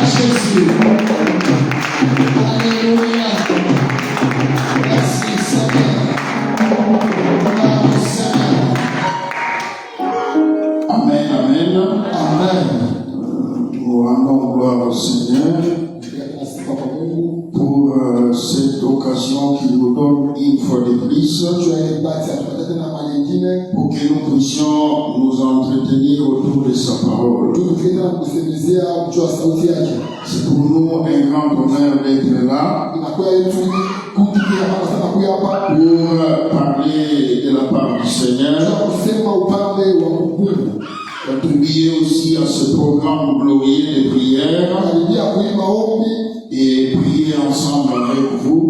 Jésus. Alléluia. Merci Seigneur. Gloire au Seigneur. Amen, amen. Amen. Nous rendons gloire au Seigneur pour cette occasion qu'il nous donne une fois de plus pour que nous puissions nous entretenir autour de sa parole. C'est pour nous un grand honneur d'être là pour parler de la part du Seigneur. Contribuer aussi à ce programme glorieux de prière et prier ensemble avec vous.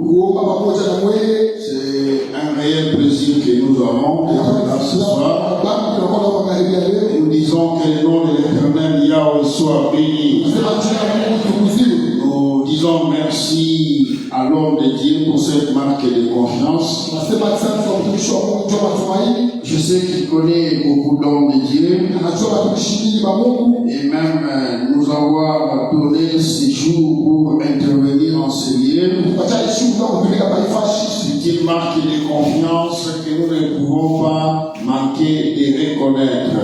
C'est un réel plaisir que nous avons d'être là ce soir. Nous disons que le nom de l'Éternel Yahweh soit béni. Nous disons merci à l'homme de Dieu pour cette marque de confiance. Je sais qu'il connaît beaucoup d'hommes de Dieu et même nous avoir donné ces jours pour intervenir en ce lieu. C'est une marque de confiance que nous ne pouvons pas manquer de reconnaître.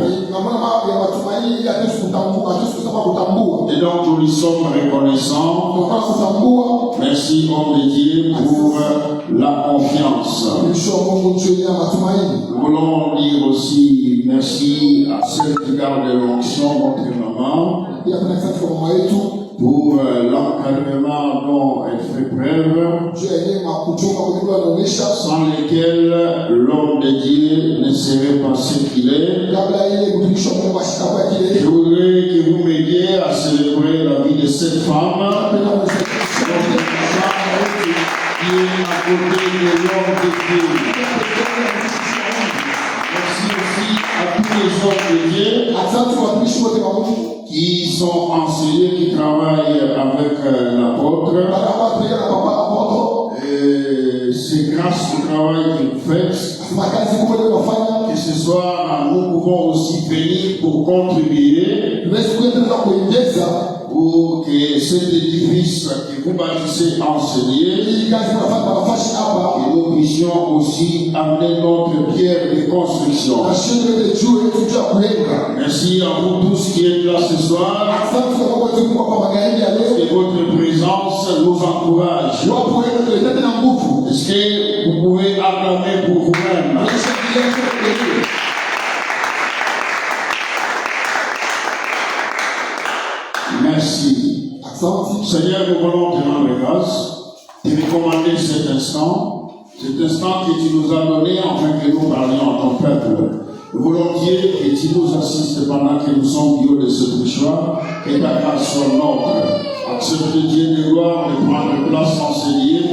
Et donc nous lui sommes reconnaissants. Merci homme de Dieu pour la confiance. Nous voulons dire aussi merci à celle qui garde l'onction, notre maman, pour l'encadrement dont elle fait preuve, sans lequel l'homme de Dieu ne serait pas ce qu'il est. Je voudrais que vous m'aidiez à célébrer la vie de cette femme qui est à côté de l'homme de Dieu. Merci aussi à tous les hommes de Dieu qui sont enseignés, qui travaillent avec l'apôtre. C'est grâce au travail qu'ils font que ce soir nous pouvons aussi venir pour contribuer pour que cet édifice que vous bâtissez enseigner, que nous puissions aussi amener notre pierre de construction. Merci à vous tous qui êtes là ce soir. Que votre présence nous encourage. Est-ce que vous pouvez acclamer pour vous-même? Merci. Seigneur, nous voulons te rendre grâce, te recommander cet instant que tu nous as donné afin que nous parlions à ton peuple. Nous voulons Dieu que tu nous assistes pendant que nous sommes du haut de ce choix, que ta grâce soit notre. Accepte Dieu de gloire de prendre place en ce lieu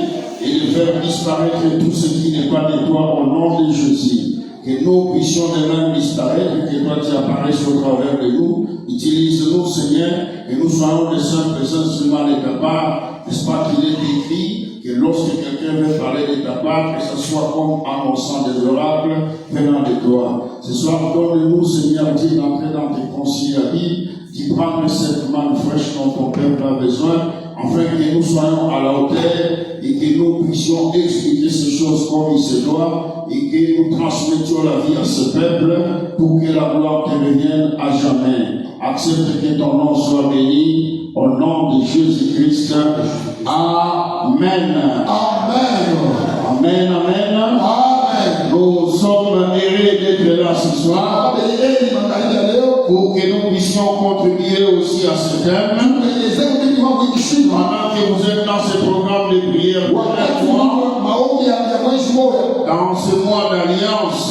et de faire disparaître tout ce qui n'est pas de toi au nom de Jésus. Que nous puissions de même disparaître, que toi tu apparaisses au travers de nous. Utilise-nous, Seigneur, et nous soyons des simples instruments de ta part. N'est-ce pas qu'il est écrit que lorsque quelqu'un veut parler de ta part, que ce soit comme annonçant des oracles venant de toi. Ce soir, donne-nous, Seigneur Dieu, d'entrer dans tes conciliaries, d'y prendre cette manne fraîche dont ton peuple a besoin, afin que nous soyons à la hauteur et que nous puissions expliquer ces choses comme il se doit et que nous transmettions la vie à ce peuple pour que la gloire te revienne à jamais. Accepte que ton nom soit béni au nom de Jésus-Christ. Amen. Amen. Amen. Amen. Nous sommes heureux d'être là ce soir pour que nous puissions contribuer aussi à ce thème. Pendant que vous êtes dans ce programme de prière pour dans ce mois d'alliance,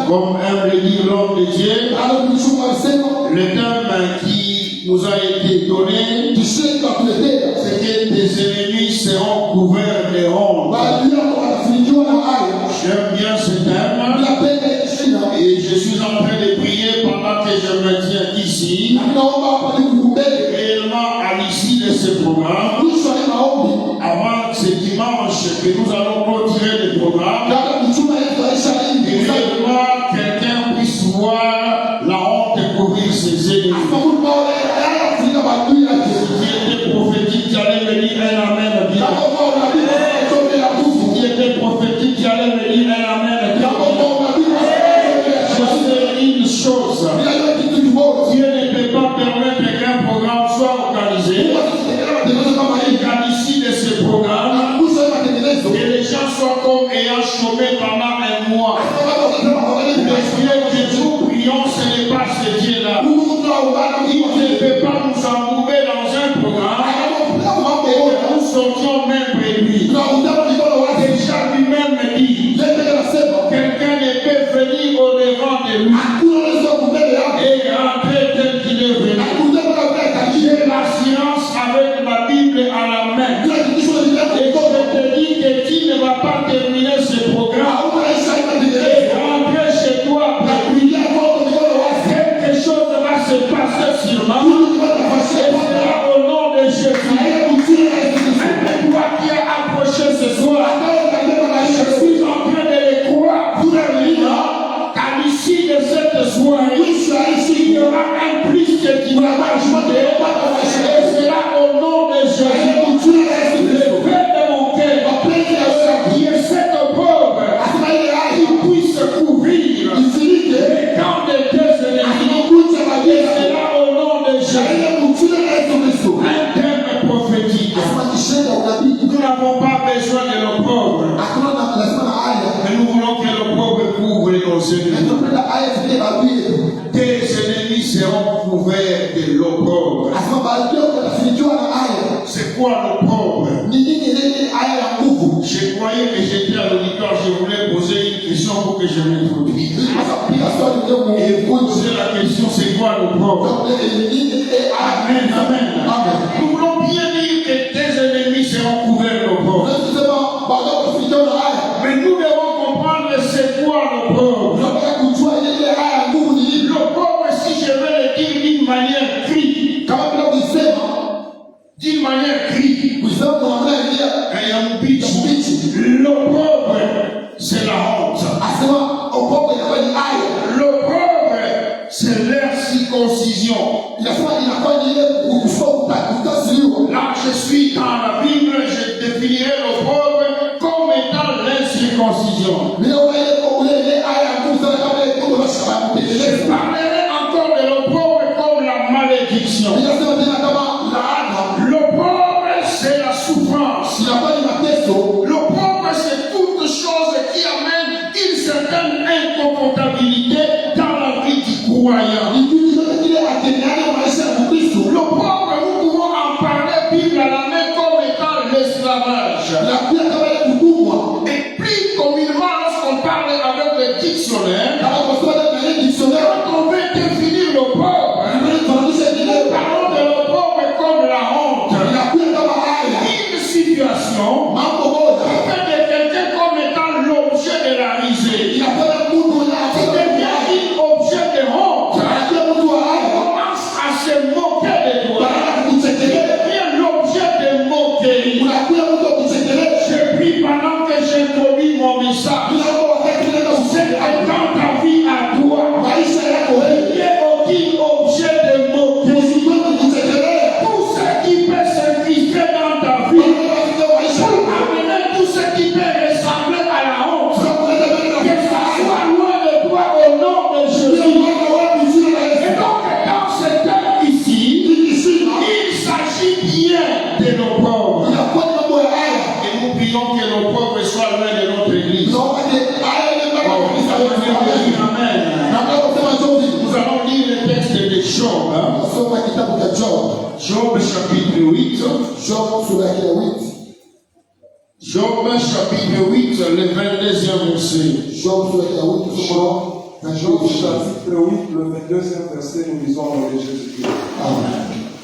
comme aime le dire l'homme de Dieu, le thème qui nous a été donné, c'est que tes ennemis seront couverts de honte. J'aime bien ce thème et je suis en train de prier pendant que je me tiens ici, réellement à l'issue de ce programme, avant ce dimanche que nous allons clôturer le programme, et réellement quelqu'un puisse voir la honte couvrir ses ennemis. Et c'est là au nom de Jésus. Le Père de mon cœur, qui est cette pauvre, qui puisse couvrir les camps de tes ennemis. Et c'est là au nom de Jésus. Un terme prophétique. Nous n'avons pas besoin de nos pauvres, mais nous voulons que nos pauvres couvrent nos ennemis. Tes ennemis seront couverts de nos pauvres. C'est quoi nos pauvres? Je croyais que j'étais à l'auditoire, je voulais poser une question pour que je m'introduise. Et poser la question, c'est quoi nos pauvres? Amen, amen. Nous voulons bien dire que tes ennemis seront couverts de nos pauvres. Mais nous devons comprendre c'est quoi nos pauvres. Le pauvre, si je veux le dire d'une manière crie, d'une manière crie, le pauvre, c'est la honte. Le pauvre, c'est leur circoncision. Là, je suis dans la Bible, je définirai le pauvre comme étant l'incirconcision. Je parlerai encore de le pauvre comme la malédiction. Le pauvre, c'est la souffrance. Le pauvre, c'est toute chose qui amène une certaine inconfortabilité dans la vie du croyant. Le pauvre, nous pouvons en parler, Bible à la main, comme étant l'esclavage. Et plus communément, lorsqu'on parle avec le dictionnaire, quand on veut définir le pauvre, nous parlons de le pauvre comme la honte. Une situation qui fait de quelqu'un comme étant l'objet de la risée. Qui devient un objet de honte. Commence à se moquer de toi. Devient l'objet de moquerie. Je prie pendant que j'introduis mon message. C'est dans ta vie à toi. Il n'y a aucun objet de moquerie. Tout ce qui peut s'infiltrer dans ta vie, amener tout ce qui peut ressembler à la honte, que ça soit loin de toi au nom de Jésus. Et donc, dans ce temps ici, il s'agit bien de nos pauvres. Et nous prions que nos pauvres soient loin de notre église. Amen. Nous allons lire le texte de Job. Job chapitre 8. Job chapitre 8, le 22e verset. Job chapitre 8, le 22e verset, nous lisons au nom de Jésus-Christ.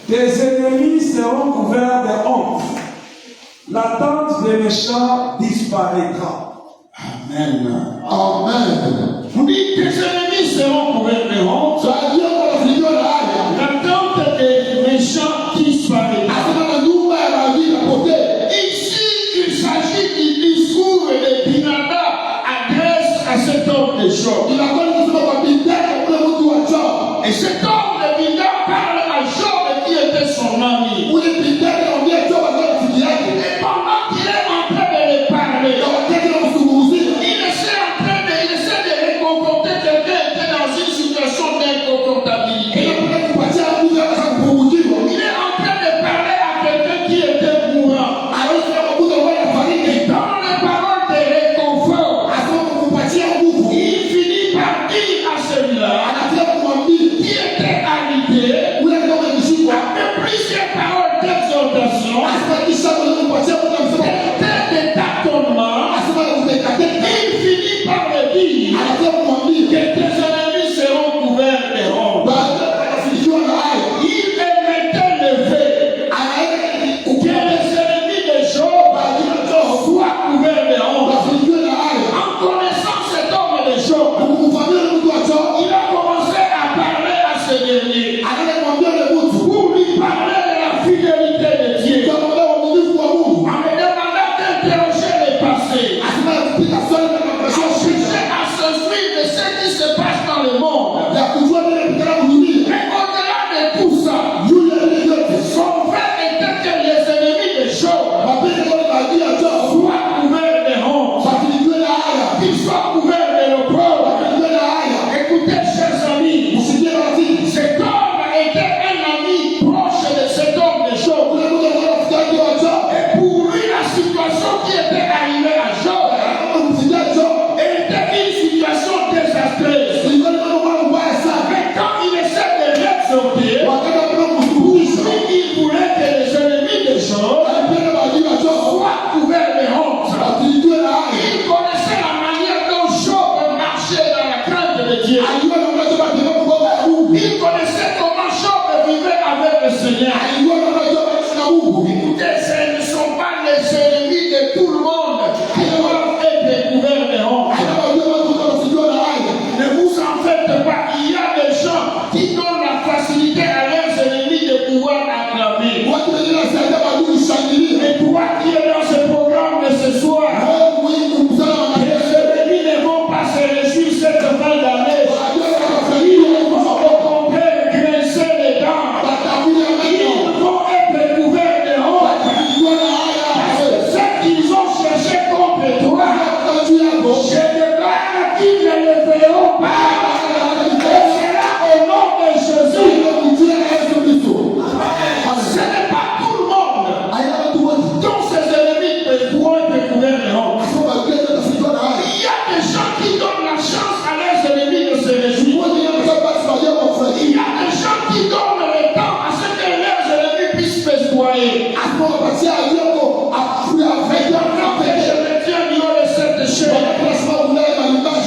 Tes ennemis seront couverts de honte. La tente des méchants disparaîtra. Amen. Amen. Vous dites tes ennemis seront couverts de honte. La tente des méchants disparaîtra. Ici, il s'agit du discours de Binada adresse à cet homme de Job. Et cet homme de Binada parle à Job qui était son ami. Et pendant qu'il est en train de le parler, il essaie de réconforter quelqu'un qui était dans une situation d'inconfortabilité. Il est en train de parler à quelqu'un qui était mourant. Et dans les paroles de réconfort, il finit par dire à celui-là qui était habité avec plusieurs paroles d'exhortation.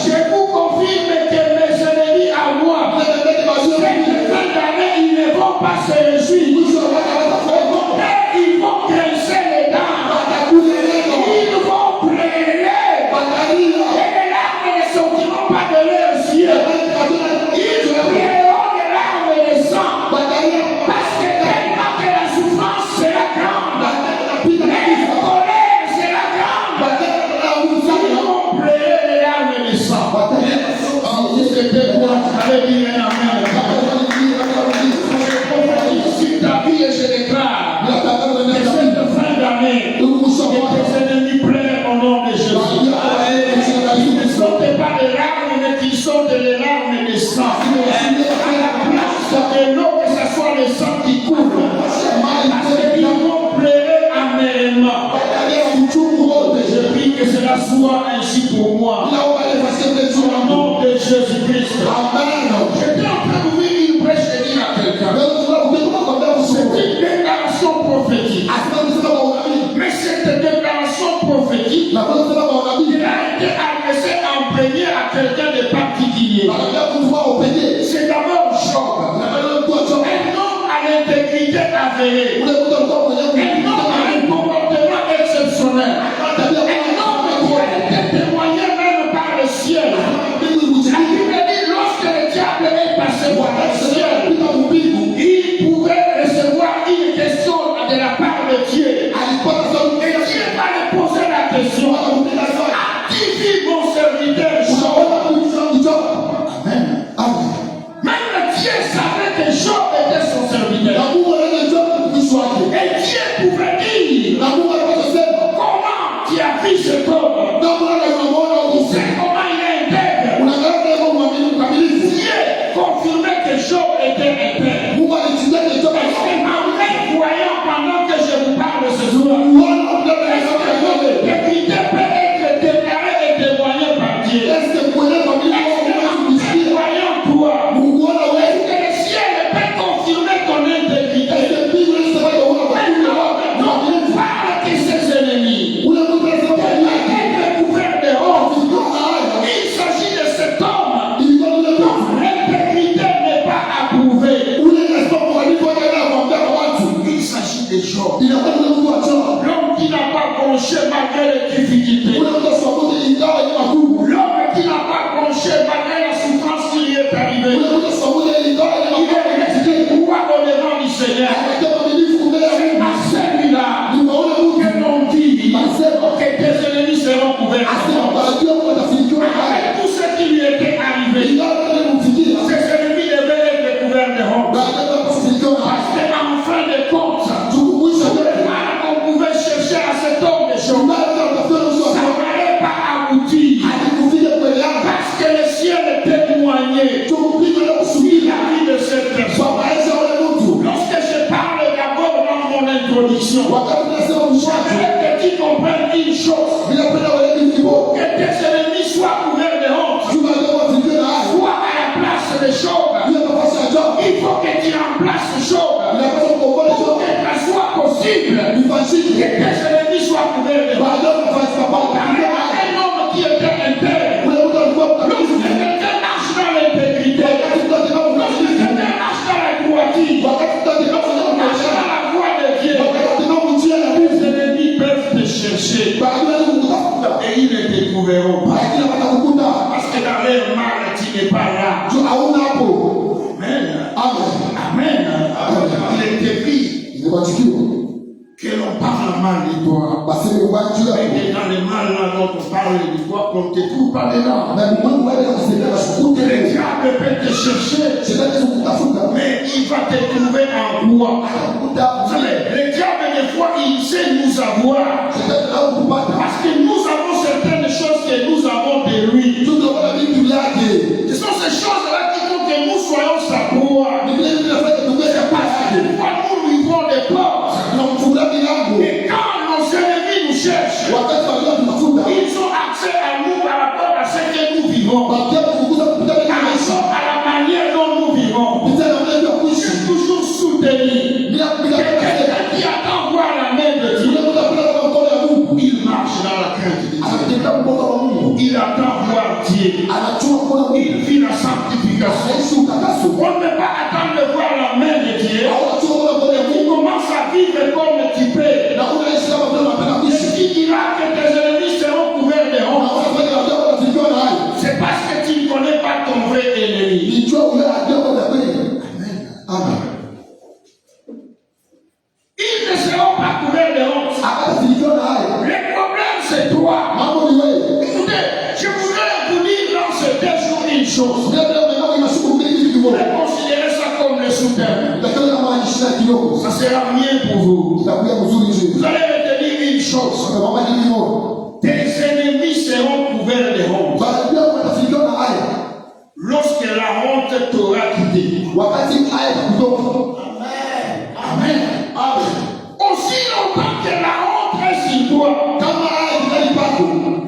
Je vous confirme que mes ennemis à moi, cette fin d'année, ils ne vont pas se réjouir. Au contraire, ils vont grincer les dents. Ils vont pleurer. Et les larmes ne sortiront pas de leurs yeux. Ils plieront des larmes et des sang. Parce que tellement que la souffrance sera grande. Et la colère sera grande. Ils vont pleurer des larmes et des sang. C'était pour aller dire un amen. Si ta vie et je déclare que cette fin d'année, que tes ennemis pleurent au nom de Jésus. Ils ne sont pas des larmes, mais qu'ils sont des larmes et des sang. À la place de l'eau, que ce soit le sang qui coule. Parce qu'ils vont pleurer amèrement. Je prie que cela soit ainsi pour moi. Au nom de Jésus-Christ. J'étais en train d'ouvrir une brèche et dire à quelqu'un. C'est une déclaration prophétique. Mais cette déclaration prophétique, elle a été adressée en premier à quelqu'un de particulier. C'est d'abord Job. Un homme à l'intégrité avérée. Un homme à un comportement exceptionnel. Un homme qui a été témoigné même par le ciel. La Bible dit lorsque le diable est passé par le ciel, il pouvait recevoir une question de la part de Dieu. Et Dieu va lui poser la question. Activez mon serviteur Job. Même Dieu savait que Job était son serviteur. Et Dieu pouvait dire comment tu as vu cet homme. C'est comment il est intègre. Dieu confirmait que Job était intègre. En voyant pendant que je vous parle ce soir, l'intégrité peut être déclarée et témoignée par Dieu. Voyant toi, est-ce que le ciel peut confirmer ton intégrité? Maintenant, on parle de ses ennemis. Être couvert de honte. Il s'agit de cet homme dont l'intégrité n'est pas approuvée. Il s'agit de Job. L'homme qui n'a pas bronché malgré les difficultés. L'homme qui n'a pas bronché malgré la souffrance qui lui est arrivée. Il est resté droit au devant du Seigneur. C'est à celui-là que l'on dit que tes ennemis seront couverts. Avec tout ce qui lui était arrivé, ses ennemis devaient être couverts de honte. Parce qu'en fin de compte, on pouvait chercher à cet homme de choses. Ça n'allait pas aboutir. Parce que le ciel témoignait sur la vie de cette personne. Lorsque je parle d'abord dans mon introduction, j'aimerais que tu comprennes une chose. Pour que tes ennemis soient couverts de honte, sois à la place de Job. Il faut que tu remplaces Job. Pour que ça soit possible, que tes ennemis soient couverts de honte. Un homme qui était intègre, lorsque quelqu'un marche dans l'intégrité, lorsque quelqu'un marche dans la droiture, lorsque marche dans la voie de Dieu, les ennemis peuvent te chercher. Et ils ne te trouveront pas. Parce que dans leur mal, tu n'es pas là. Amen. Il est écrit que l'on parle mal de toi. Mais dans le mal là dont on parle de toi, qu'on ne te trouve pas dedans. Le diable peut te chercher, mais il va te trouver en quoi? Le diable des fois il sait nous avoir. Parce que nous avons certaines choses que nous avons de lui. Ce sont ces choses-là qui font que nous soyons sa proie. C'est parce que des fois nous lui ouvrons des portes. Et quand nos ennemis nous cherchent, ils ont accès à nous par rapport à ce que nous vivons. À la manière dont nous vivons. C'est toujours soutenu. Quelqu'un qui attend voir la mer. seront pas couverts de honte. Le problème, c'est toi. Écoutez, je voudrais vous dire dans ces 2 jours une chose. Vous pouvez considérer ça comme le sous-terme. Ça sera bien pour vous. Vous allez retenir une chose. Tes ennemis seront couverts de honte. Lorsque la honte t'aura quitté. Amen. Amen. Aussi longtemps que la honte est sur toi,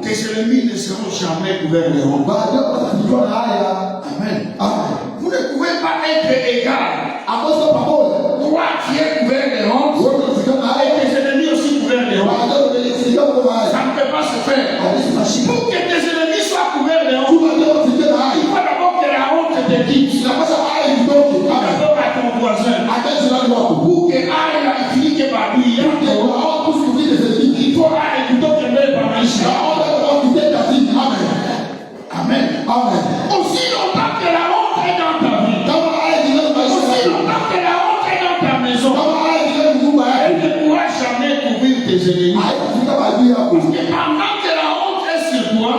tes ennemis ne seront jamais couverts de honte. Amen. Amen. Vous ne pouvez pas être égal. Toi qui es couvert de honte, et tes ennemis aussi couverts de honte. Ça ne peut pas se faire. Pour que tes ennemis soient couverts de honte, il faut d'abord que la honte te quitte. D'abord à ton voisin. Pour que aille la clique et babille. Il faut aller plutôt que même par maïcha. Amen. Amen. Aussi longtemps que la honte est dans ta vie, aussi longtemps que la honte est dans ta maison, elle ne pourra jamais couvrir tes ennemis. Parce que pendant que la honte est sur toi,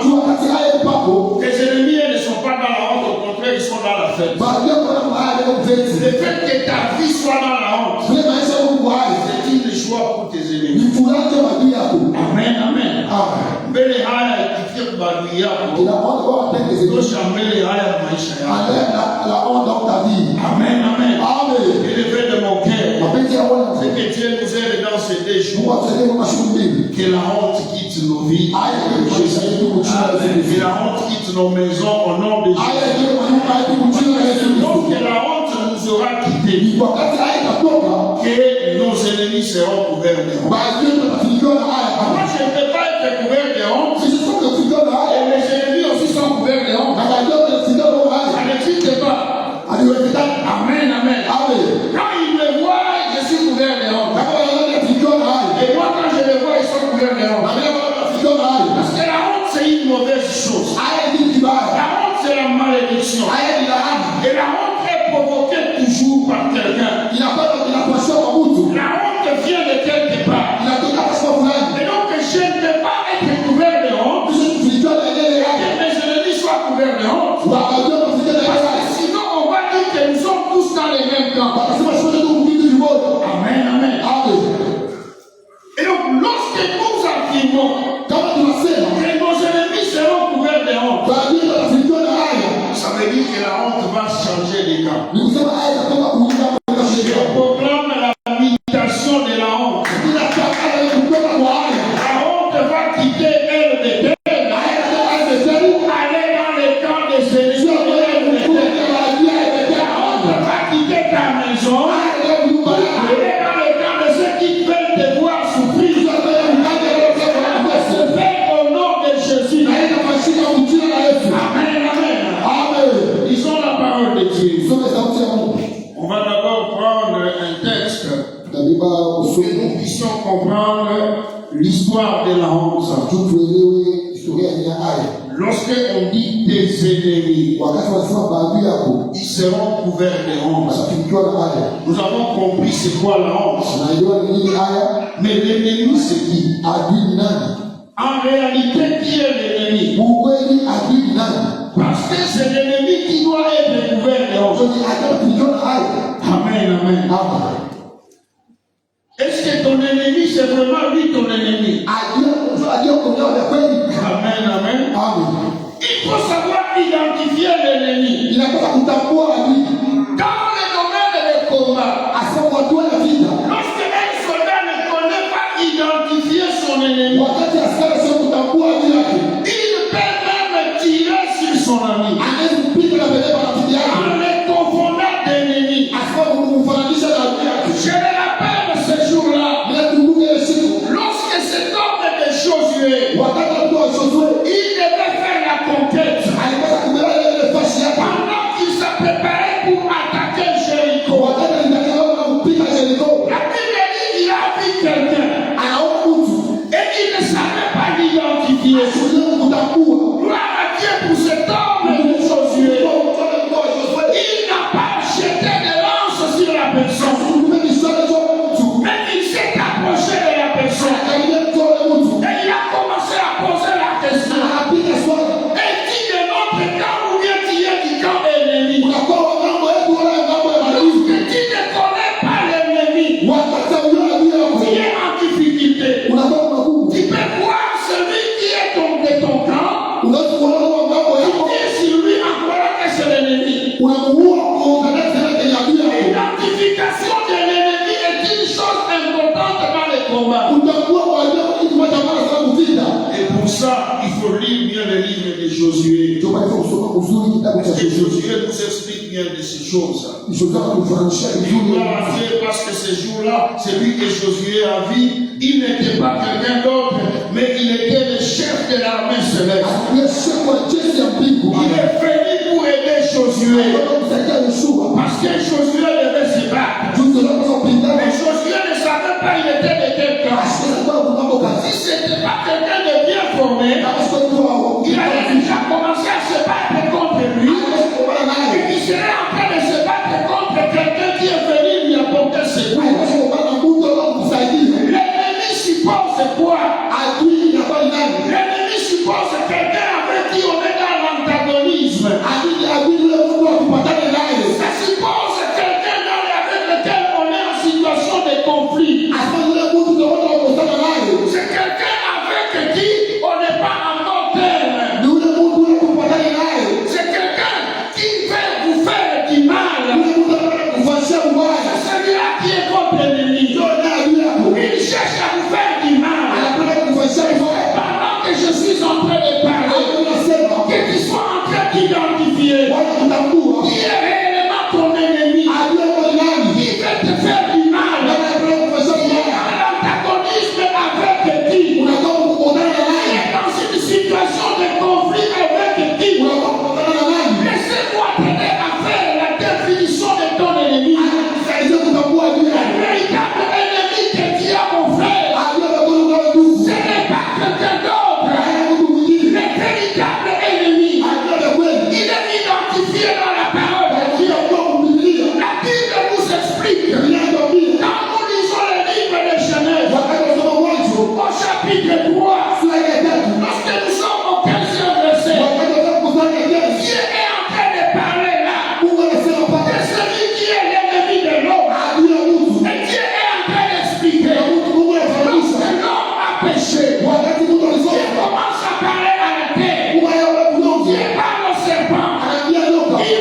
tes ennemis ne sont pas dans la honte, au contraire, ils sont dans la fête. Le fait que ta vie soit dans la honte, c'est une joie pour tes ennemis. Amen, amen. Mbele haya ikifikia kubaduia toshambele haya maisha yako. Amen, amen. Élevé de mon cœur, c'est que Dieu nous aide dans ces 2 jours, que la honte quitte nos vies, que la honte quitte nos maisons au nom de Jésus. Lorsque la honte nous aura quittés, que nos ennemis seront couverts de honte. Moi, je ne peux pas être couvert de honte, et mes ennemis aussi sont couverts de honte. Ça n'existe pas. Amen, amen. Quand ils me voient, je suis couvert de honte. Et moi, quand je les vois, ils sont couverts de honte. Parce que la honte, c'est une mauvaise chose. La honte, c'est la malédiction. Et la honte est provoquée toujours par quelqu'un. La honte vient de quelque part. Et donc, je ne peux pas être couvert de honte. Que mes ennemis soient couverts de honte. Parce que sinon, on va dire que nous sommes tous dans les mêmes camps. Amen, amen. Et donc, lorsque nous affirmons que nos ennemis seront couverts de honte, ça veut dire que la honte va changer les camps. Je proclame la mutation de la honte. La honte va quitter elle de terre, aller dans les camps des ennemis. La honte va quitter ta maison, aller dans les camps de ceux qui veulent te voir souffrir. Se fait au nom de Jésus. Amen, amen. Lisons la parole de Dieu. On va d'abord prendre un texte que nous puissions comprendre l'histoire de la honte. Lorsque on dit des ennemis, ils seront couverts de honte. Nous avons compris c'est quoi la honte. Mais l'ennemi c'est qui? En réalité, qui est l'ennemi? Parce que c'est l'ennemi qui doit être couvert de honte. Amen, amen. Est-ce que ton ennemi, c'est vraiment lui ton ennemi? Amen, amen. Il faut savoir identifier l'ennemi. Dans le domaine de combat, lorsque un soldat ne connaît pas identifier son ennemi, il peut même tirer sur son ami en le confondant d'ennemi. Je le rappelle ce jour-là, lorsque cet homme de Josué, il devait faire la conquête. Pendant qu'il se préparait pour attaquer Jéricho, bien de ces choses. Giocava con Francesco. Gloire à Dieu parce que ce jour-là, celui que Josué a vu, il n'était pas quelqu'un d'autre, mais il était le chef de l'armée céleste. Il est venu pour aider Josué. Parce que Josué devait se battre. Mais Josué ne savait pas il était de quel camp. Si ce n'était pas quelqu'un de bien formé, il allait déjà commencer à se battre contre lui. Et il serait en train de se battre contre quelqu'un qui est venu lui apporter secours. L'ennemi suppose quoi? L'ennemi suppose quelqu'un avec qui on est dans l'antagonisme. Ça suppose quelqu'un avec lequel on est en situation de conflit. C'est quelqu'un avec qui on n'est pas en bon terme. C'est quelqu'un qui veut vous faire du mal. C'est celui-là qui est votre ennemi. Il cherche à vous faire du mal. Pendant que je suis en train de parler, que tu sois en train d'identifier qui est réellement ton ennemi, qui veut te faire du mal, l'antagonisme avec qui, il est dans une situation de conflit avec qui. Laissez-moi t'aider à faire la définition de ton ennemi. Le véritable ennemi que tu as, mon frère, ce n'est pas quelqu'un d'autre. Le véritable ennemi, il est identifié dans la parole de Dieu. La Bible nous explique, quand nous lisons le livre de Genèse, au chapitre 3, lorsque nous sommes au 15e verset, Dieu est en train de parler là de celui qui est l'ennemi de l'homme. Et Dieu est en train d'expliquer, lorsque l'homme a péché, Dieu commence à parler à la terre. Dieu parle au serpent. Il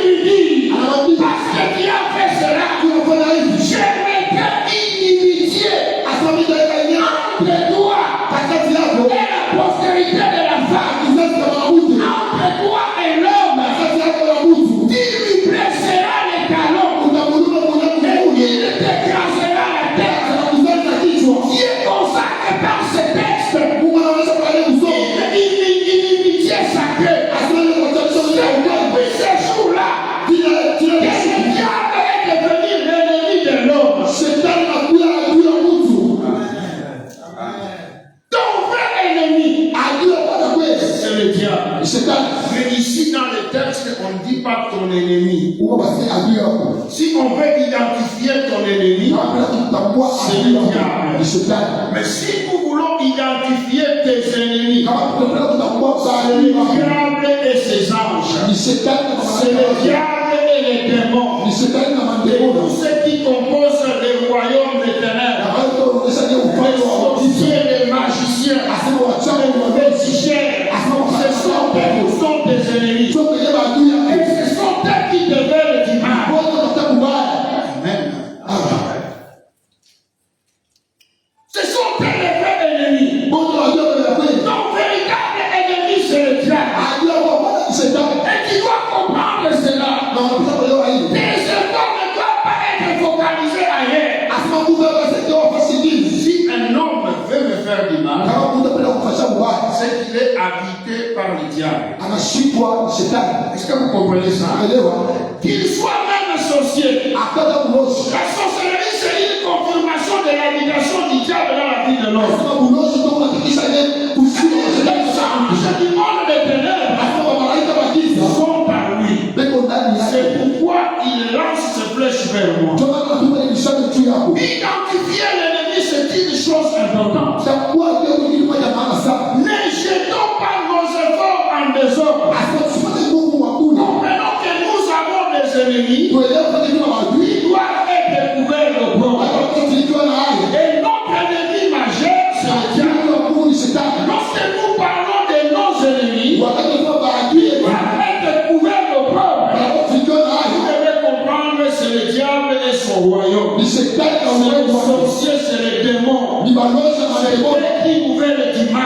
lui dit, parce que tu as fait cela, je mettrai inimitié entre toi et la postérité de la femme, entre toi et l'homme. Tu lui blesseras les talons et il t'écrasera la tête. Dieu consacre par ce texte inimitié sacrée. Depuis ce jour-là, que le diable est devenu l'ennemi de l'homme. Ton vrai ennemi, c'est le diable. Mais ici dans le texte, on ne dit pas ton ennemi. Si on veut identifier ton ennemi, c'est le diable. Mais si nous voulons identifier tes ennemis, c'est le diable et ses anges. C'est le diable et les démons. Et tous ceux qui composent le royaume des ténèbres. Les sorciers, les magiciens, les musiciens, ce sont des ennemis. Et ce sont eux qui te veulent du mal. Amen. Ce sont eux les vrais ennemis. Ton véritable ennemi, c'est le diable. Et tu dois comprendre cela. Tes efforts ne doivent pas être focalisés ailleurs. Si un homme veut me faire du mal, c'est qu'il est habité par le diable. Est-ce que vous comprenez ça? Qu'il soit même sorcier. La sorcellerie, c'est une confirmation de l'habitation du diable dans la vie de l'homme. Les anges du monde des ténèbres sont par lui. C'est pourquoi il lance ses flèches vers moi. Identifier l'ennemi, c'est une chose importante. Ne jetons pas nos efforts en désordre. Comprenons que nous avons des ennemis. Ils doivent être couverts de bronze. Et notre ennemi majeur, c'est le diable. Lorsque nous parlons de nos ennemis, ils doivent être couverts de bronze. Vous devez comprendre que c'est le diable et son royaume. C'est le sorcier, c'est le démon. C'est eux qui nous veulent du mal.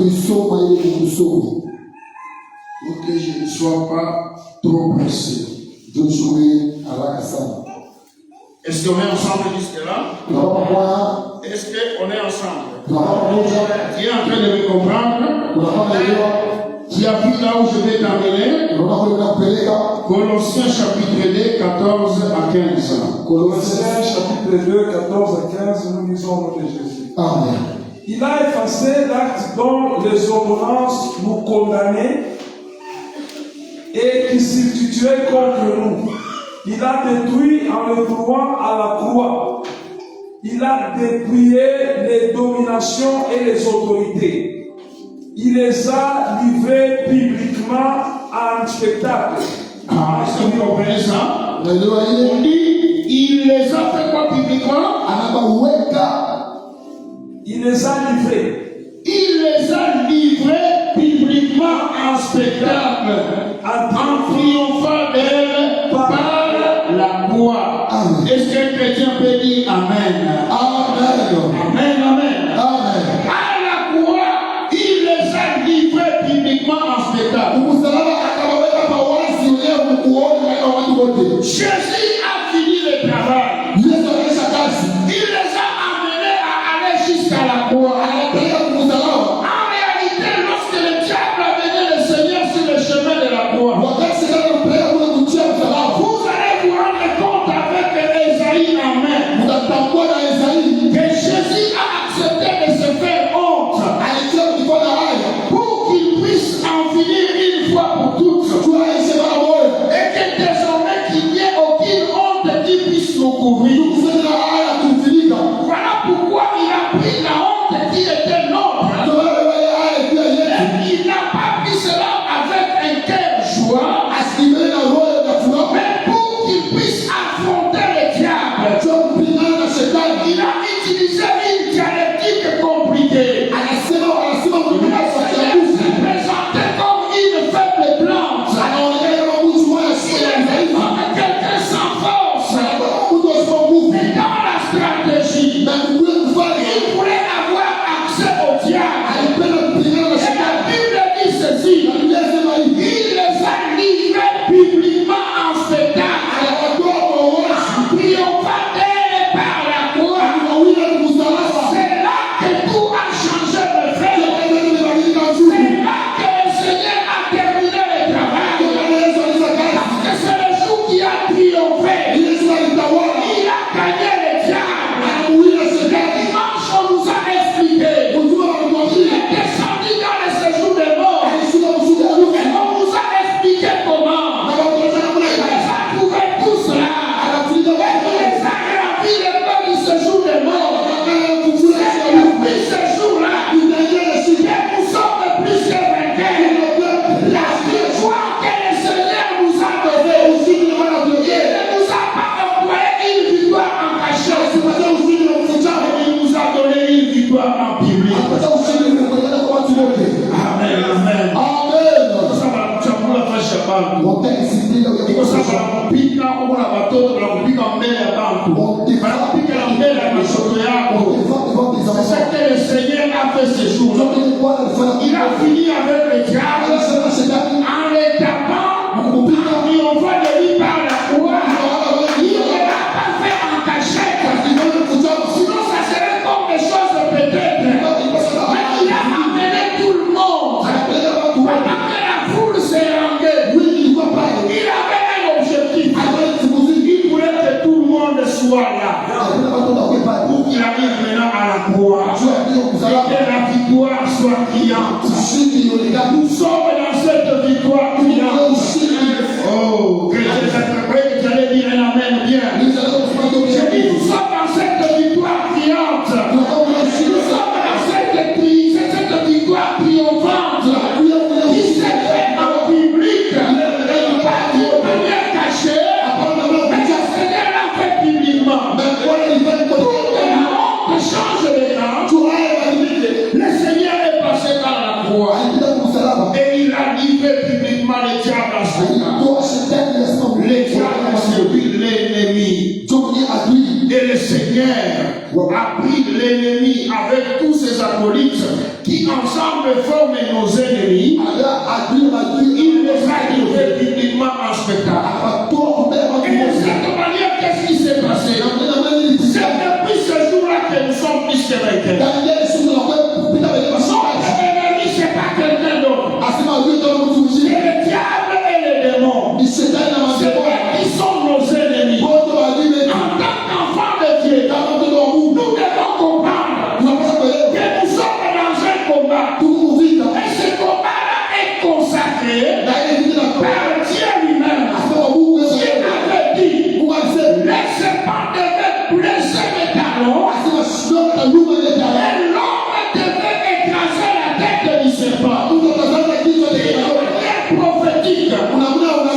Pour que je ne sois pas trop pressé. Est-ce qu'on est ensemble jusque-là? Est-ce qu'on est ensemble? Tu es en train de me comprendre? Tu as vu là où je vais t'amener? Colossiens chapitre 2, 14 à 15. Colossiens chapitre 2, 14 à 15, nous lisons au nom de Jésus. Amen. Il a effacé l'acte dont les ordonnances nous condamnaient et qui substituait contre nous. Il a détruit en le clouant à la croix. Il a dépouillé les dominations et les autorités. Il les a livrés publiquement en spectacle. Est-ce que vous comprenez ça? On dit, il les a fait quoi publiquement? Il les a livrés. Il les a livrés publiquement en spectacle, en triomphant d'elle par la croix. Est-ce qu'un chrétien peut dire Amen? Amen, amen. À la croix, il les a livrés publiquement en spectacle. Jésus a fini le travail. Il les a amenés à aller jusqu'à la croix. En réalité, lorsque le diable a mené le Seigneur sur le chemin de la croix, vous allez vous rendre compte avec Ésaïe en main que Jésus a accepté de se faire honte pour qu'il puisse en finir une fois pour toutes. Et que désormais qu'il n'y ait aucune honte qui puisse nous couvrir. Voilà pourquoi il a pris la honte qui était nôtre. Il n'a pas pris cela avec un cœur joie, mais pour qu'il puisse affronter le diable. Il a utilisé une dialectique compliquée. Il s'est présenté comme une faible plante. Quelqu'un sans force. Mais dans la stratégie, il voulait avoir accès au diable. Et la Bible dit ceci: il les a livrés publiquement en spectacle, en triomphant d'elle par la croix. C'est là que tout a changé de fait. C'est là que le Seigneur a terminé le travail. Parce que c'est le jour qui a triomphé. Il a gagné le diable. Le dimanche, on nous a expliqué. Il est descendu dans le séjour des morts. Et on nous a expliqué comment. Il les a trouvés tous là. Et il les a remplis les pas du séjour des morts. C'est depuis ce jour-là que nous sommes plus que vainqueurs. La victoire que le Seigneur nous a donnée, il ne nous a pas envoyé une victoire en cachette. Il nous a donné une victoire en public. Amen, amen. Ça va, tu as pour la vache à banque. Iko sasa kupika huko na watoto na kupika mbele ya banku. Kupika na mbele ya mashoto yako. C'est ce que le Seigneur a fait ce jour-là. Il a fini avec le diable en le tapant, en triomphant de lui par la croix. Il ne l'a pas fait en cachette. Sinon ça serait comme des choses peut-être. Mais il a amené tout le monde. Pendant que la foule s'est rangée, il avait un objectif. Il voulait que tout le monde soit là. Pour qu'il arrive maintenant à la croix. Et que la victoire soit criante. Nous sommes dans cette victoire criante. Oh, que tu allais dire un amen bien. J'ai dit, nous sommes dans cette victoire criante. Nous sommes dans cette victoire triomphante qui s'est faite en public, pas d'une manière cachée, mais que le Seigneur l'a fait publiquement. Pour que la honte change de camp, le Seigneur est passé par la croix et il a livré publiquement l'ennemi avec tous ses acolytes qui ensemble forment nos ennemis, il les a livrés publiquement en spectacle. Et de cette manière, qu'est-ce qui s'est passé? C'est depuis ce jour-là que nous sommes plus qu'avec son ennemi, c'est pas quelqu'un d'autre. C'est le diable et les démons. C'est eux qui sont nos ennemis. En tant qu'enfants de Dieu, nous devons comprendre que nous sommes dans un combat. Et ce combat-là est consacré par Dieu lui-même. Dieu avait dit, les serpents devaient blesser les talons et l'homme devait écraser la tête du serpent. C'est prophétique.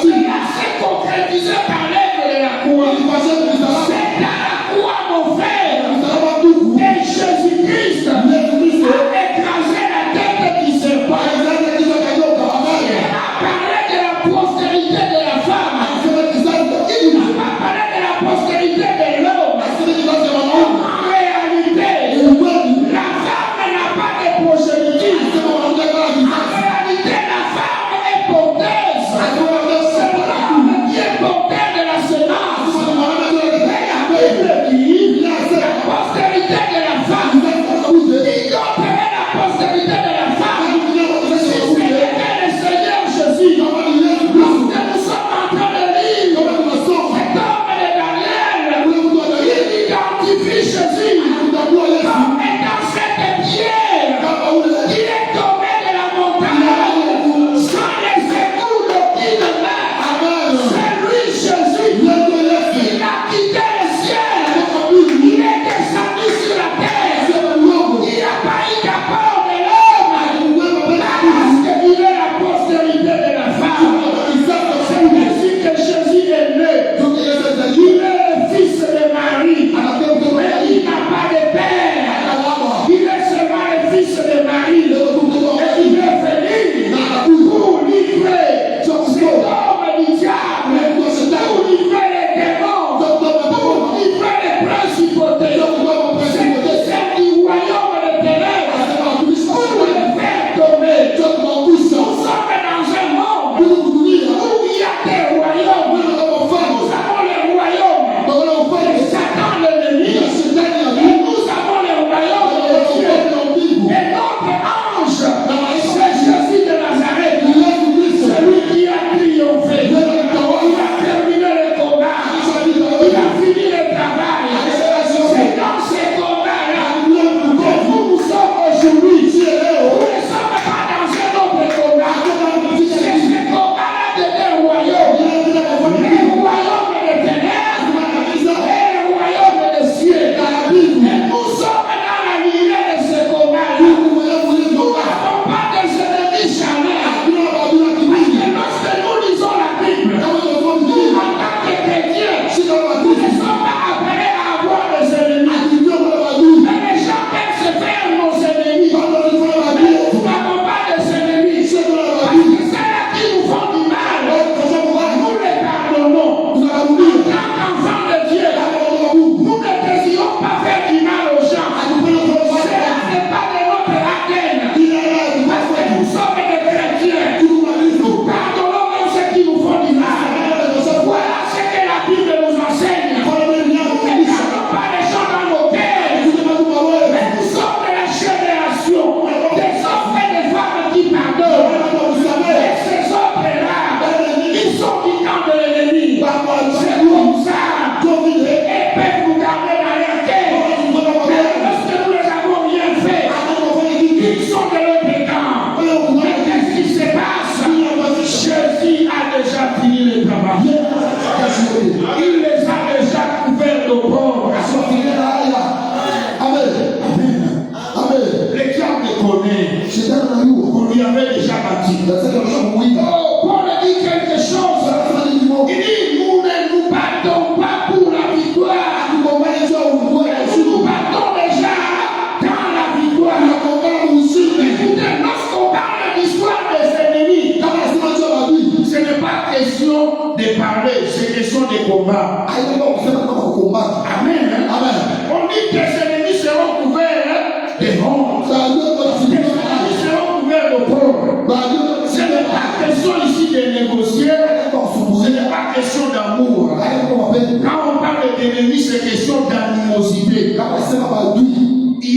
Cela s'est concrétisé par l'œuvre de la croix. C'est à la croix, mon frère, que Jésus-Christ a écrasé la tête du serpent. Il a parlé de la postérité de la femme. Il a parlé de la postérité de l'homme. En réalité, la femme n'a pas de postérité. En réalité, la femme est porteuse. C'est l'homme qui est porteur de la semence. Et la Bible dit la postérité de la femme. Qui compterait la postérité de la femme? Si c'était le Seigneur Jésus, lorsque nous sommes en train de lire cet homme de Daniel, il identifie Jésus comme étant cette pierre qui est tombée de la montagne sans laisser aucune main. C'est lui Jésus. Il a quitté le ciel. Il est descendu sur la terre. Il n'a pas eu d'apport de l'homme parce qu'il est la postérité de la femme. C'est ainsi que Jésus est né. Il est le fils de Marie. Mais il n'a pas de père. Il est seulement le fils de Marie. Et il est venu pour livrer cet homme du diable, pour livrer les démons, pour livrer les principautés. C'est du royaume de ténèbres pour le faire tomber. Nous sommes dans un monde où il y a des royaumes. Nous avons les royaumes de Satan l'ennemi. Et nous avons les royaumes de Dieu. Et notre ange, c'est Jésus de Nazareth. Celui qui a triomphé. Il a terminé le combat. Il a fini le travail. C'est dans ces combats-là que nous sommes aujourd'hui. Nous ne sommes pas dans un autre combat. C'est ce combat-là de des royaumes. Les royaumes de ténèbres et les royaumes de ciel. Et nous sommes dans la lignée de ce combat-là. Nous n'avons pas des ennemis charnels. Parce que lorsque nous lisons la Bible, nous, en tant que chrétiens, nous ne sommes pas appelés à avoir des ennemis. Mais les gens peuvent se faire nos ennemis. Mais nous n'avons pas des ennemis. Parce que ceux-là qui nous font du mal, nous les pardonnons. En tant qu'enfants de Dieu, nous ne désirons pas faire du mal aux gens. Cela n'est pas de notre ADN. Parce que nous sommes des chrétiens. Nous pardonnons même ceux qui nous font du mal. Voilà ce que la Bible nous enseigne. Nous ne gardons pas les gens dans nos cœurs. Mais nous sommes de la génération des hommes et des femmes qui pardonnent. Et ces hommes-là, ils sont du camp de l'ennemi. C'est comme ça. Et peuvent nous garder dans leur cœur. Mais lorsque nous les avons bien fait, ils sont de l'autre camp. Mais qu'est-ce qui se passe? Jésus a déjà fini le travail. Il les a déjà couverts de pauvres. Les diables connaissent. On lui avait déjà bâti. Oh, Paul dit quelque chose. Il dit, nous ne nous battons pas pour la victoire. Nous battons déjà dans la victoire. Écoutez, lorsqu'on parle d'histoire des ennemis, ce n'est pas question de parler, c'est question de combat. Amen. On dit que les ennemis seront couverts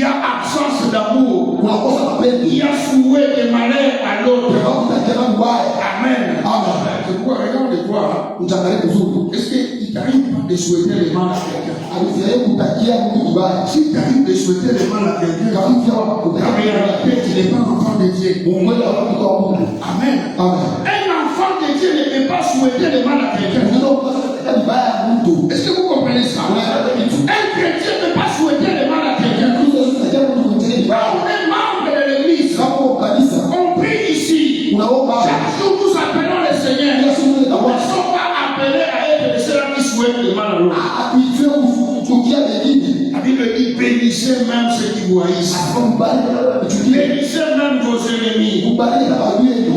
y a absence d'amour. unakosa mapenzi, Il y a souhait de malheur à l'autre. sababu utakiana mbaya. Amen. Amen. C'est pourquoi, regarde quoi. Utangalie vizuri. Est-ce qu'il t'arrive pas de souhaiter le mal à quelqu'un? Alifiaye kutakia mtu kibaya. Si t'arrive de souhaiter le mal à quelqu'un, Kama pia en kutakia réalité, tu n'es pas enfant de Dieu. Mungu wa mtu wa Mungu. Amen. Amen. Un enfant de Dieu ne peut pas souhaiter le mal à quelqu'un. Ndio kutakia vibaya mtu. Est-ce que vous comprenez ça? Un chrétien ne peut pas souhaiter le mal à quelqu'un. Kutakia mtu mwingine vibaya. On est membre de l'église. Kama kanisa On prie ici. unaomba Chaque jour, nous appelons le Seigneur. kila siku Nous ne utakuwa sommes pas appelés à être ceux qui souhaitent le mal à l'autre. akuifia kuchukia wengine. La Bible dit bénissez même ceux qui vous haïssent. Mbali na kuchukia. Bénissez même vos ennemis. Mbali na adui yenu.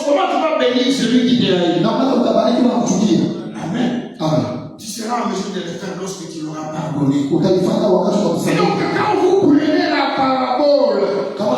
Comment tu vas bénir celui qui te haït? Na kama utabariki na kuchukia. Amen. Amen. Tu seras en mesure de le faire lorsque tu l'auras pardonné. Utalifanya wakati wa Et kusamehe. donc, quand vous prenez la parabole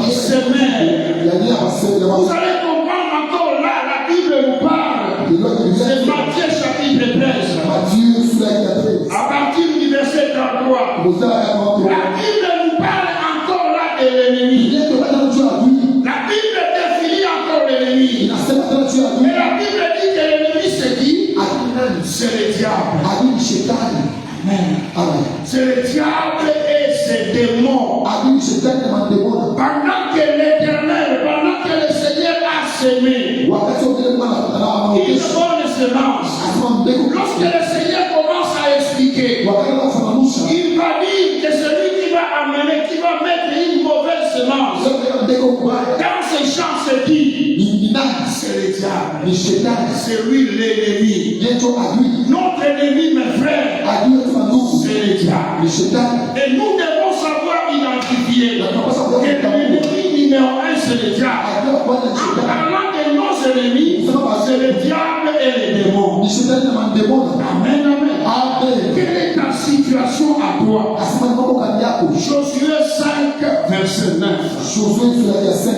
qui se met, Ya nia wasema vous allez comprendre encore là, la Bible nous parle. C'est Matthieu chapitre 13. Matthieu sura ya 13. À partir du verset 33. Mstari ya 33. La Bible nous parle encore là de l'ennemi. Ndio tunataka kujua adui. La Bible définit encore l'ennemi. Inasema tena juu ya adui. Mais la Bible dit que l'ennemi c'est qui? Adui nani? C'est le diable. Adui ni shetani. Amen. Amen. C'est le diable et ses démons. Adui ni shetani na mademoni. Pendant que l'Éternel, pendant que le Seigneur a semé Wakati wa kile Bwana une anawaonyesha bonne semence, asema mbegu. lorsque le Seigneur commence à expliquer, Wakati anafafanusha il va dire que celui qui va amener, qui va mettre une mauvaise semence sio mbegu mbaya. dans ces champs, c'est qui? Ni nani? C'est le diable. Ni shetani. C'est lui l'ennemi. Ndio adui. Notre ennemi, mes frères, Adui wetu wa ndugu c'est le diable. ni shetani. Et nous devons savoir identifier Na tunapaswa que kujua l'ennemi numéro un, c'est le diable. adui wa kwanza ni En shetani. parlant de nos ennemis, c'est le diable et les démons. Ni shetani na mademoni. Amen, amen. Amen. Quelle est ta situation à toi? Asema ni mambo kati yako. Josué 5, verset 9. Josué sura ya 5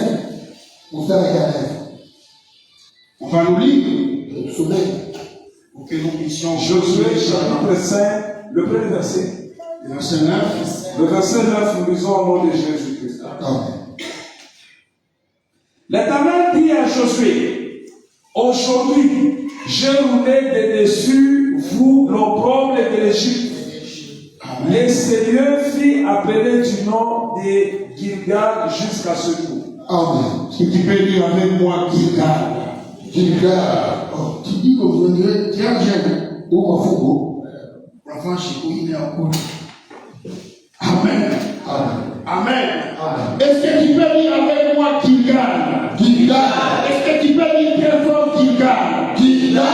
mstari ya 9. On va nous lire Tusomee pour que nous puissions Josué chapitre 5, le premier verset. verset 9. Le verset 9, nous lisons au nom de Jésus-Christ. Amen. L'Éternel dit à Josué, aujourd'hui, j'ai roulé de dessus vous l'opprobre de l'Égypte. Les Seigneurs fit appeler du nom de Gilgal jusqu'à ce jour. Amen. Si tu peux dire avec moi Gilgal. Gilgal. Oh, tu dis que vous venez tiens jeune au mafungo. L'enfant Chico, il est en cours. Amen. Amen. Amen. Amen. Est-ce que tu peux dire avec moi Gilgal? Gilgal. Est-ce que tu peux dire très fort Gilgal? Gilgal.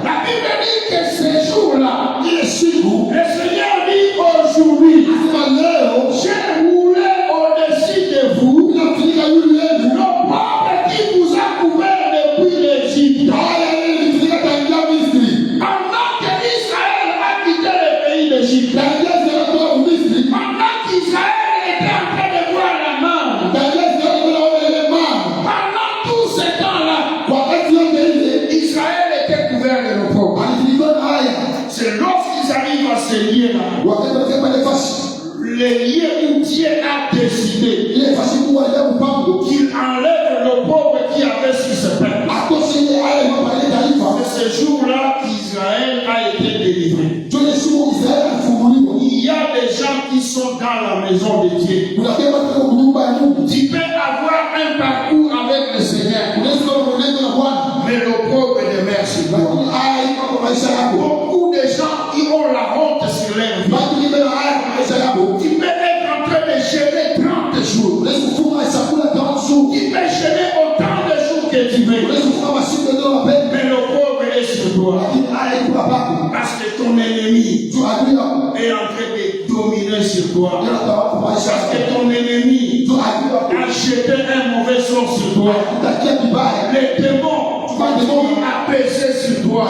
La Bible dit que ces jours-là, Ile siku le Seigneur dit aujourd'hui, asema leo j'ai roulé au-dessus de vous inafunika yule yenu. l'opprobre qui vous a couvert depuis l'Égypte. Haya ile ilifunika tangia Misri. Pendant que Israël a quitté le pays d'Égypte, Tangia zinatoka Misri. pendant qu'Israël était en train de voir la mort, Tangia zinatoka ile mama. pendant tout ce temps-là, Wakati yote ile Israël était couvert de l'opprobre. alifunikwa na haya. C'est lorsqu'ils arrivent à ce lieu-là, Wakati wanafika pale fashi. le lieu où Dieu a décidé Ile fashi kuwa ile mpango. qu'il enlève l'opprobre qui avait sur ce peuple. Atoshe ile haya mama ile taifa. C'est ce jour-là qu'Israël a été délivré. Jole siku Israeli alifunguliwa. Il y a des gens qui sont dans la maison de Dieu. Unapenda katika nyumba ya Mungu. Tu peux avoir un parcours avec le Seigneur, Unaweza kuwa neno la Bwana. mais l'opprobre demeure sur toi. Lakini haya iko kwa maisha yako. Beaucoup de gens qui ont la honte sur leur vie. Watu wengine na haya kwa maisha yako. Tu peux être en train de gêner 30 jours. Unaweza kufunga chakula 30 jours. Tu peux gêner autant de jours que tu veux. Unaweza kufunga masiku ndio mapema. Mais l'opprobre est sur toi. Lakini haya iko hapa. Parce que ton ennemi Tu adui yako. est en train de dominer sur toi. Ndio atawapa maisha Parce que yako. ton ennemi Tu adui yako. a jeté un mauvais sort sur toi. Utakia vibaya. Les démons ont apaisé sur toi.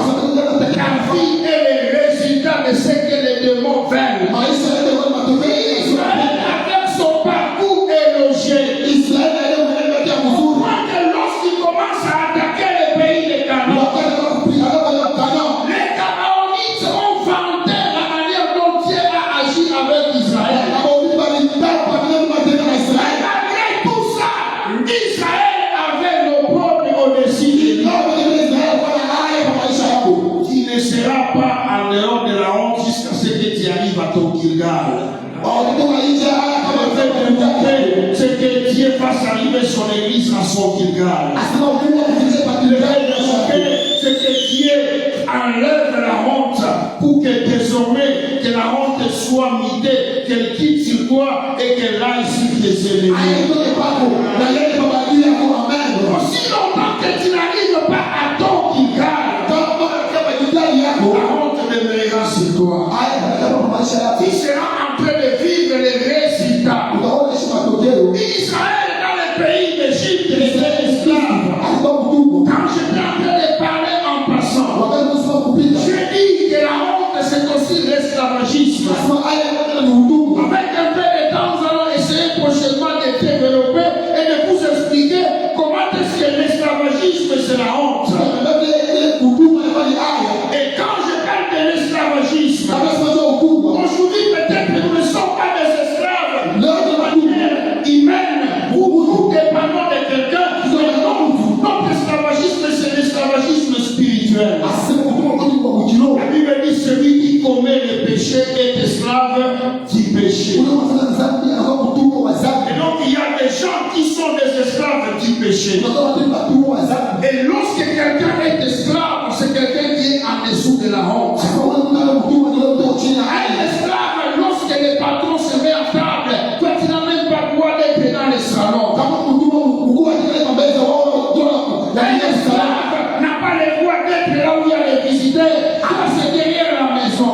La vie est le résultat de ce que les démons veulent. Maisha yako ni matokeo ya Israël, avec son parcours élogé, Israeli leo inaelekea mzuri. croit que lorsqu'il commence à attaquer le pays de Canaan, Wakati wa kupiga hapo ya Kanaan. les Canaanites ont vanté la manière dont Dieu a agi avec Israël. Kama ulipalitapa na l'église à son Gilgal. Asema Mungu akufunze kwa Le kile rêve de son cœur, c'est que Dieu enlève la honte pour que désormais que la honte soit mitée, qu'elle quitte sur toi et qu'elle aille sur tes ennemis. aitoke kwako na yeye mabadili yako amen. Aussi longtemps que tu n'arrives pas à ton Gilgal, Kama jidali la yako honte demeurera sur toi. haya kama maisha yako Tu seras en train de vivre les résultats. utaona ishi matokeo. Israël dans le pays d'Égypte était esclave. Alikuwa mtumwa. Quand j'étais en train de parler en passant, Wakati unasoma kupita je dis que la honte c'est aussi l'esclavagisme. asema haya yote ni utumwa. Avec un peu de temps, nous allons essayer prochainement de développer et de vous expliquer comment est-ce que l'esclavagisme c'est la honte. Ile utumwa ni haya. Et quand je parle de l'esclavagisme, Kabla sasa utumwa. aujourd'hui peut-être nous ne sommes pas des esclaves Leo de ni manière humaine ou nous dépendons de quelqu'un. Mais non, notre esclavagisme c'est l'esclavagisme spirituel. asema utumwa kwa mjino. La Bible dit celui qui commet le péché est esclave du péché. Ule unafanya dhambi anakuwa mtumwa wa dhambi. Et donc il y a des gens qui sont des esclaves du péché. Ndio watu ni watumwa wa dhambi. Et lorsque quelqu'un est esclave, c'est quelqu'un qui est en dessous de la honte. Sasa wewe unataka mtumwa ndio ndio chini ya Un haya. esclave, lorsque le patron se met à table, toi tu n'as même pas droit d'être dans le salon. Kama mtumwa mkuu akileta mbele wao ndio Un esclave n'a pas le droit d'être là où il y a les visiteurs. Ah, c'est derrière la maison.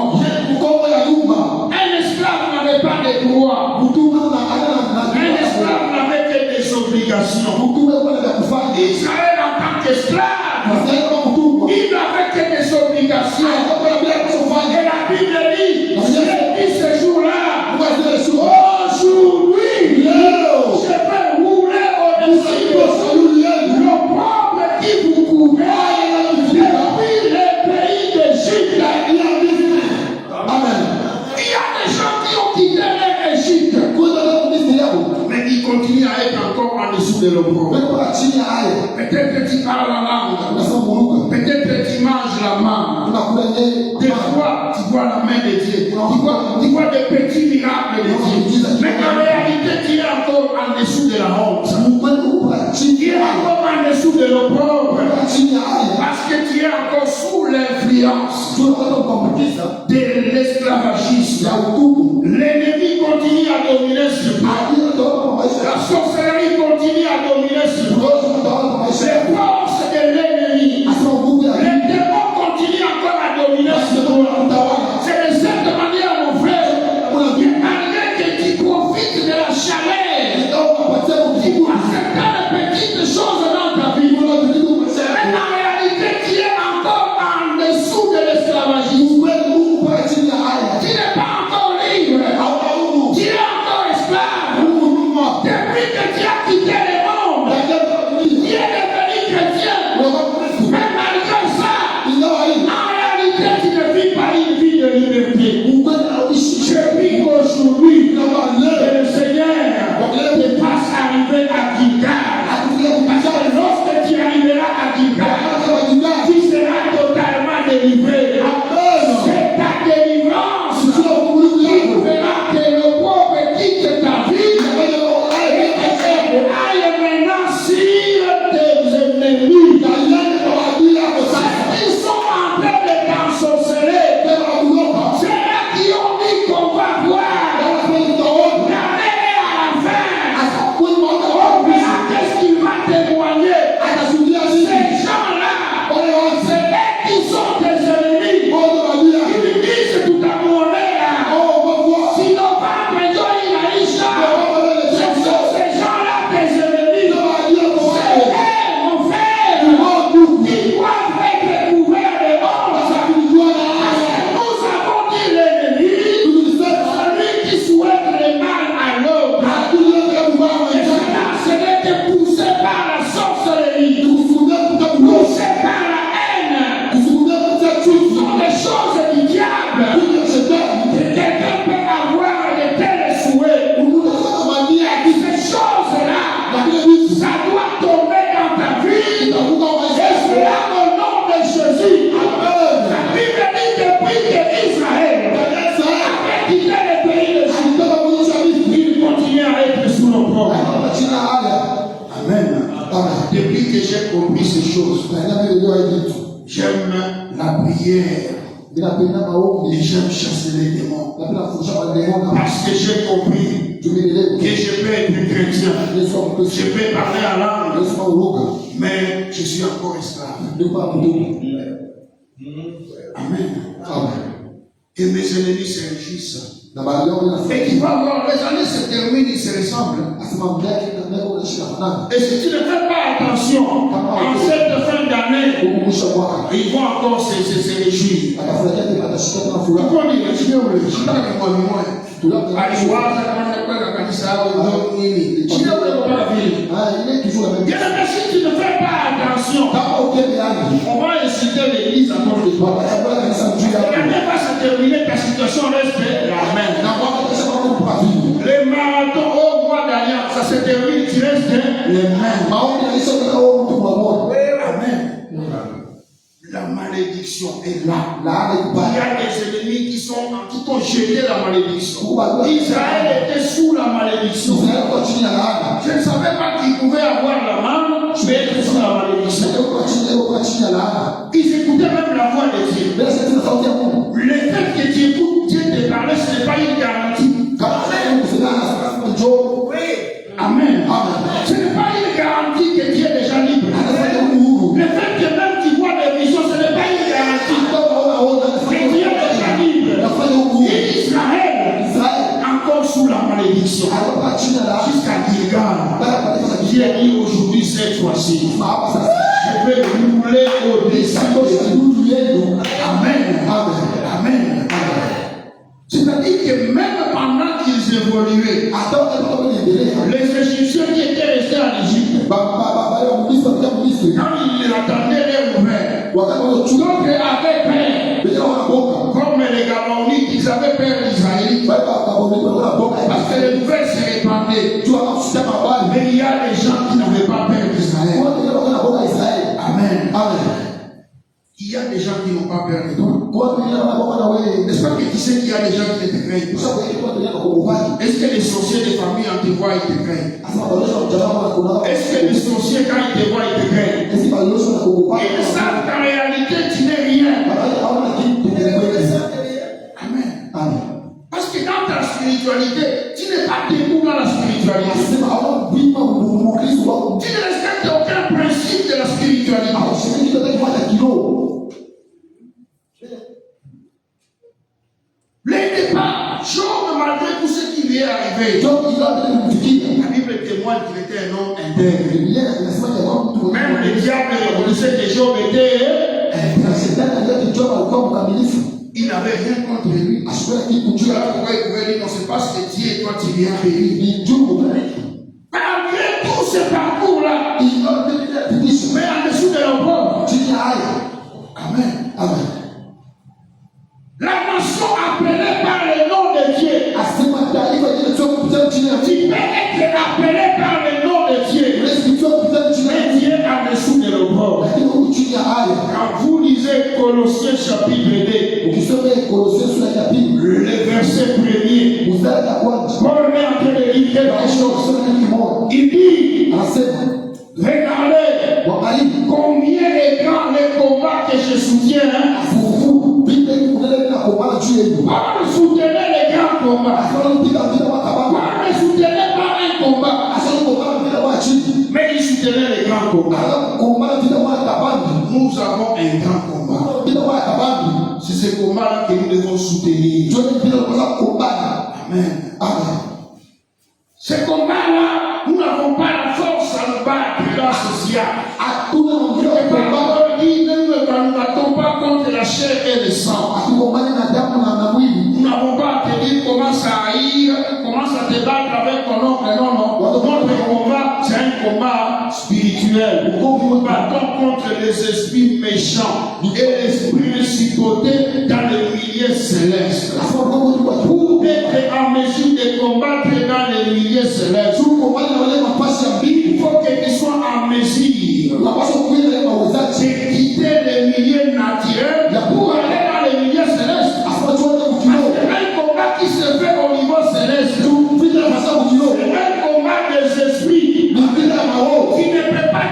mkongo ya nyumba. Un esclave n'avait pas de droit. Mtumwa na ana Un esclave n'avait que des obligations. mtumwa kwa ndio kufanya. Israël en tant qu'esclave, Sasa kama mtumwa il n'avait que des obligations. kwa bila kufanya. Et la Bible dit, Dieu dit ce jour-là, Kwa zile shughuli. aujourd'hui, Leo je vais rouler au-dessus de usiku le pauvre qui vous couvrait depuis le pays d'Égypte. Amen. Il y a des gens qui ont quitté l'Égypte, Kwa ndio Misri yako. mais qui continuent à être encore en dessous de l'opprobre. Wewe kwa chini ya haya. Peut-être que tu parles la langue, Unasema muruka. peut-être que tu manges la manne. Unakula nje. Des fois, tu vois la main de Dieu. Tu vois des petits miracles de Dieu. Mais en réalité, tu es encore en dessous de la honte. Mungu kwa chini Tu es ya haya. encore en dessous de l'opprobre. Kwa chini ya haya. Parce que tu es encore sous l'influence Tunataka kukumbukiza de l'esclavagisme. ya utumwa. L'ennemi continue à dominer sur toi. Hiyo ndio kwa maisha La yako. sorcellerie continue à dominer sur toi. Ndio tunataka kwa maisha Les yako. forces de l'ennemi. Asema Mungu ya Les démons continuent encore à dominer sur toi. C'est de cette manière, mon frère, que malgré que tu profites de la chaleur, tu vois certaines petites choses dans ta vie. Mais en réalité, tu es encore en dessous de l'esclavagisme. Depuis que j'ai compris ces choses, j'aime la prière. Et j'aime chasser les démons. Parce que j'ai compris que je peux être chrétien. Je peux parler à langue. Mais je suis encore esclave. Amen. Et mes ennemis se réjouissent. Et tu vas voir, les années se terminent, ils se ressemblent. Et si tu ne fais pas attention, en cette fin d'année, ils vont encore se réjouir. Pourquoi dire, tu veux le bien, si tu ne fais pas attention, on va inciter l'église à cause de toi. L'année va se terminer, ta situation reste la même. Les marathons au mois d'alliance, ça se termine, tu restes les mêmes. Amen. La malédiction est là. Il y a des ennemis qui ont jeté la malédiction. Israël était sous la malédiction. Je ne savais pas qu'il pouvait avoir la main, je vais être sous la malédiction. Ils écoutaient même la voix de Dieu. Le fait que tu écoutes Dieu te parler, ce n'est pas une garantie. Amen. Ce n'est pas une garantie que Dieu est déjà libre. Le fait que même tu vois des visions, ce n'est pas une garantie que Dieu est déjà libre. Et Israël, encore sous la malédiction, jusqu'à Gilgal, Dieu dit aujourd'hui, cette fois-ci, je vais rouler au-dessus. Amen. Amen. C'est-à-dire que même pendant qu'ils évoluaient, les Égyptiens qui étaient restés en Égypte, quand ils attendaient les ouverts, d'autres avaient peur. Comme les Gabaonites, ils avaient peur d'Israël. Parce que les nouvelles se répandaient. Mais il y a des gens qui n'avaient pas peur d'Israël. Amen. Il y a des gens qui n'ont pas peur de toi. N'est-ce pas que tu sais qu'il y a des gens qui ne te craignent pas? Est-ce que les sorciers des familles en te voient, ils te craignent? Est-ce que les sorciers, quand ils te voient, ils te craignent? Ils savent qu'en réalité, tu n'es rien. Amen. Parce que dans ta spiritualité, tu n'es pas debout dans la spiritualité. Tu ne respectes aucun principe de la spiritualité. Les débats, Job, malgré tout ce qui lui est arrivé, la Bible témoigne qu'il était un homme intègre. Même le diable reconnaissait que Job était il n'avait rien contre lui. Dieu il pouvait dire non, c'est parce que Dieu et toi tu viens béni. Malgré tout ce parcours-là, mais en dessous de l'ombre, Amen. La nation appelée par le nom de Dieu. Tu peux être appelé par le nom de Dieu. Mais Dieu en dessous de l'ombre. Quand vous lisez Colossiens chapitre 2, le verset 1er, Paul est en train de dire quelque chose. Il dit, regardez combien est grand le combat que je soutiens. Paul soutenait les grands combats. Paul ne soutenait pas un combat. Mais il soutenait les grands combats. Nous avons un grand combat. C'est ce combat-là que nous devons soutenir. Amen. Ce combat-là, nous n'avons pas la force à nous battre dans ce social. Nous ne battons pas contre la chair et le sang. Nous n'avons pas à te dire commence à haïr, commence à te battre avec ton oncle. Non. Notre combat, c'est un combat spirituel. Nous battons contre les esprits méchants et les esprits principautés dans le milieu céleste. Pour être en mesure de combattre dans le milieu céleste, il faut que tu sois en mesure de quitter le milieu naturel pour aller dans le milieu céleste. Parce que un combat qui se fait au niveau céleste, c'est un combat des esprits. Tu ne peux pas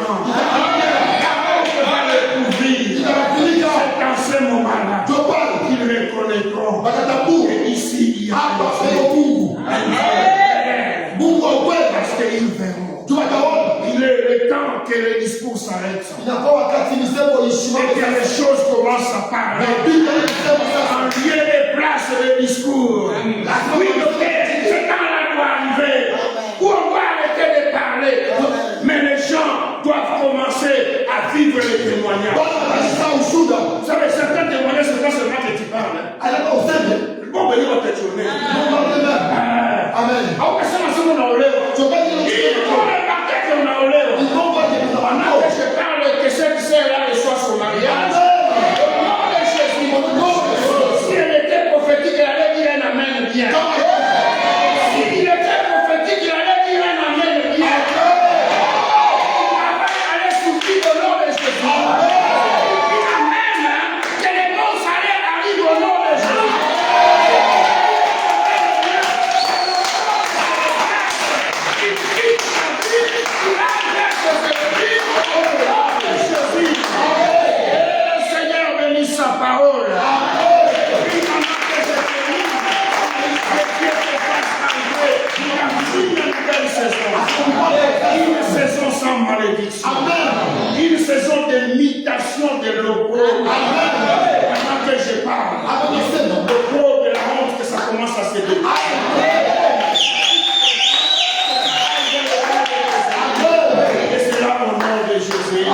temps. On va le couvrir. C'est dans ce moment-là qu'ils reconnaîtront que ici il y a parce qu'ils verront. Il est le temps que le discours s'arrête. Et que les choses commencent à parler. En lieu de place le discours. Oui, c'est quand là doit arriver. Où on va arrêter de parler. Mais les gens doivent commencer à vivre les témoignages. Vous savez, certains témoignages, c'est pas seulement que tu parles. Bon, ben, il va te tourner. Amen. Pendant que je parle, que cette sœur-là soit son mariage. Au nom de Jésus. Si elle était prophétique, elle allait dire un amen bien. Si il était prophétique, il allait dire un amen bien. Il allait souffrir au nom de Jésus. Amen. Que les bons salaires arrivent au nom de Jésus. Seigneur bénisse sa parole. Une saison sans malédiction. Une saison de mutation de l'opprobre. Pendant que je parle, l'opprobre de la honte que ça commence à se développer. Et c'est là au nom de Jésus.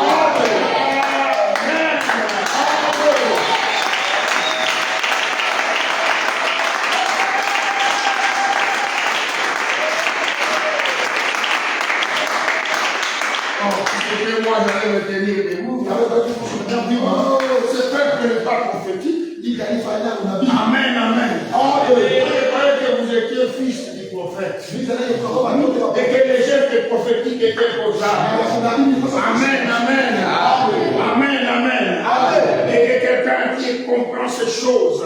Moi, j'allais me tenir debout. Ce peuple n'est pas prophétique. Amen, amen. Je croyais que vous étiez fils du prophète. Et que les gestes prophétiques étaient posables. Amen, amen. Amen, amen. Et que quelqu'un qui comprend ces choses,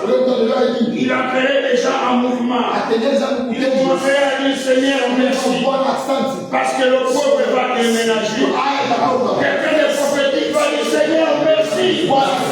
il a créé déjà un mouvement. Il commençait à dire Seigneur, merci. Parce que le peuple va déménager. Quelqu'un de prophétique va dire Seigneur, merci.